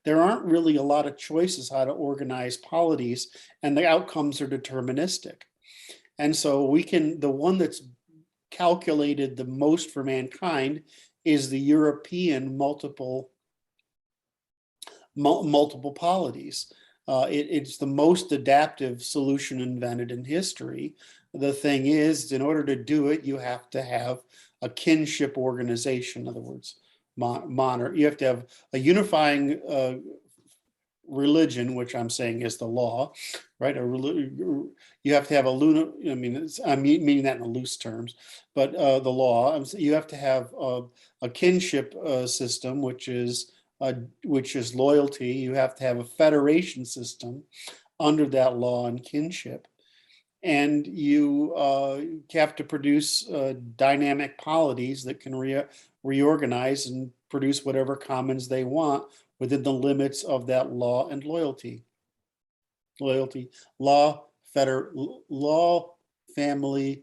there aren't really a lot of choices how to organize polities, and the outcomes are deterministic. And so the one that's calculated the most for mankind is the European multiple polities. It's the most adaptive solution invented in history. The thing is, in order to do it, you have to have a kinship organization. In other words, you have to have a unifying religion, which I'm saying is the law, right? You have to have I mean that in loose terms, but the law. You have to have a kinship system, which is loyalty. You have to have a federation system under that law and kinship, and you have to produce dynamic polities that can reorganize and produce whatever commons they want within the limits of that law and loyalty. Law, family,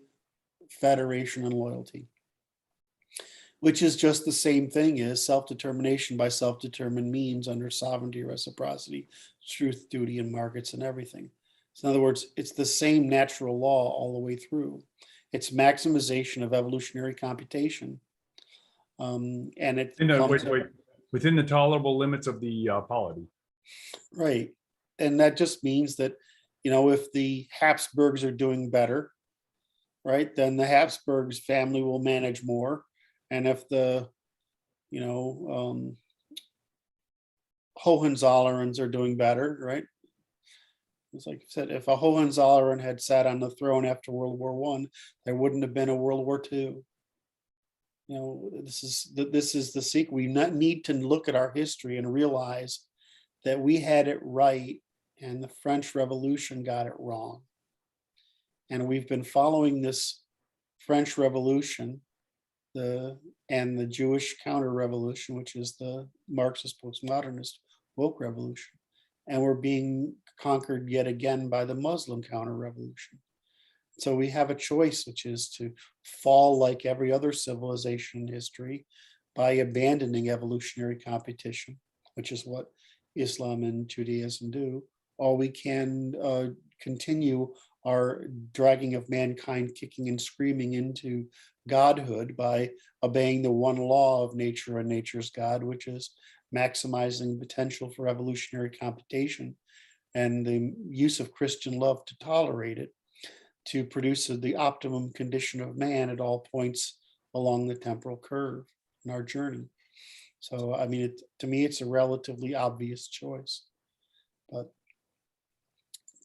federation, and loyalty, which is just the same thing as self-determination by self-determined means under sovereignty, reciprocity, truth, duty, and markets and everything. So in other words, it's the same natural law all the way through. It's maximization of evolutionary computation. And it within the tolerable limits of the polity. Right. And that just means that, if the Habsburgs are doing better, right, then the Habsburgs family will manage more. And if the, Hohenzollerns are doing better, right? It's like I said, if a Hohenzollern had sat on the throne after World War I, there wouldn't have been a World War II. This is the secret. We need to look at our history and realize that we had it right and the French Revolution got it wrong. And we've been following this French Revolution and the Jewish counter-revolution, which is the Marxist postmodernist woke revolution. And we're being conquered yet again by the Muslim counter-revolution. So we have a choice, which is to fall like every other civilization in history by abandoning evolutionary competition, which is what Islam and Judaism do, or we can continue our dragging of mankind kicking and screaming into godhood by obeying the one law of nature and nature's God, which is maximizing potential for evolutionary computation and the use of Christian love to tolerate it, to produce the optimum condition of man at all points along the temporal curve in our journey. So, I mean, to me, it's a relatively obvious choice, but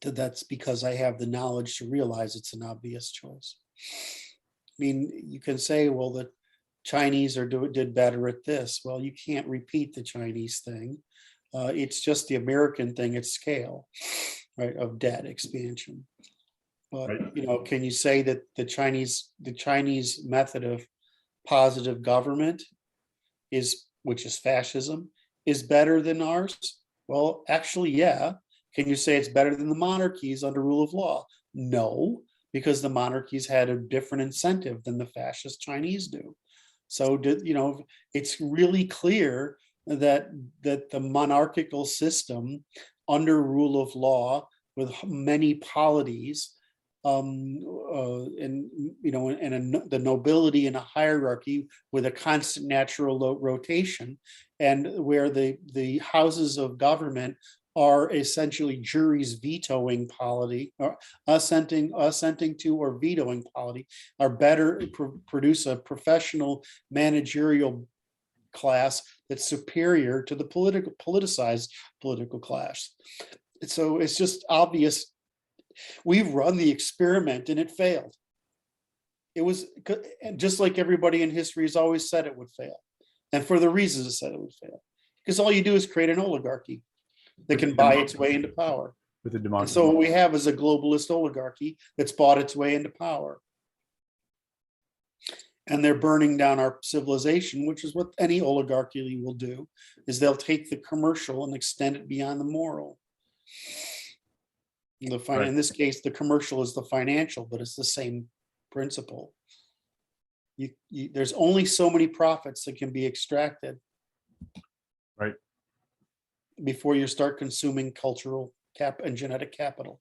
that's because I have the knowledge to realize it's an obvious choice. I mean, you can say, well, the Chinese did better at this. Well, you can't repeat the Chinese thing. It's just the American thing at scale, right, of debt expansion. But can you say that the Chinese method of positive government which is fascism, is better than ours? Well, actually, yeah. Can you say it's better than the monarchies under rule of law? No, because the monarchies had a different incentive than the fascist Chinese do. So, it's really clear that the monarchical system under rule of law with many polities, the nobility in a hierarchy with a constant natural rotation, and where the houses of government are essentially juries vetoing polity, or assenting to or vetoing polity, are better produce a professional managerial class that's superior to the politicized political class. So it's just obvious. We've run the experiment and it failed. It was just like everybody in history has always said it would fail, and for the reasons it said it would fail, because all you do is create an oligarchy that can buy its way into power. With the democracy. So what we have is a globalist oligarchy that's bought its way into power. And they're burning down our civilization, which is what any oligarchy will do, is they'll take the commercial and extend it beyond the moral. In this case, the commercial is the financial, but it's the same principle. There's only so many profits that can be extracted. Right. before you start consuming cultural cap and genetic capital.